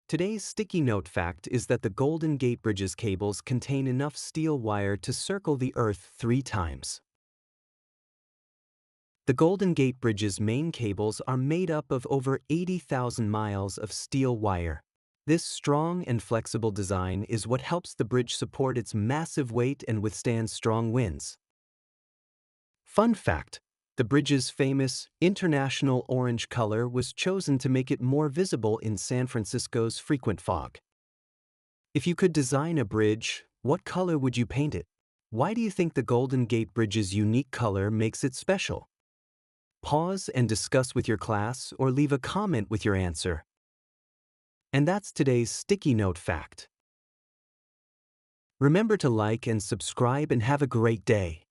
Today's sticky note fact is that the Golden Gate Bridge's cables contain enough steel wire to circle the Earth 3 times. The Golden Gate Bridge's main cables are made up of over 80,000 miles of steel wire. This strong and flexible design is what helps the bridge support its massive weight and withstand strong winds. Fun fact: the bridge's famous international orange color was chosen to make it more visible in San Francisco's frequent fog. If you could design a bridge, what color would you paint it? Why do you think the Golden Gate Bridge's unique color makes it special? Pause and discuss with your class or leave a comment with your answer. And that's today's sticky note fact. Remember to like and subscribe and have a great day.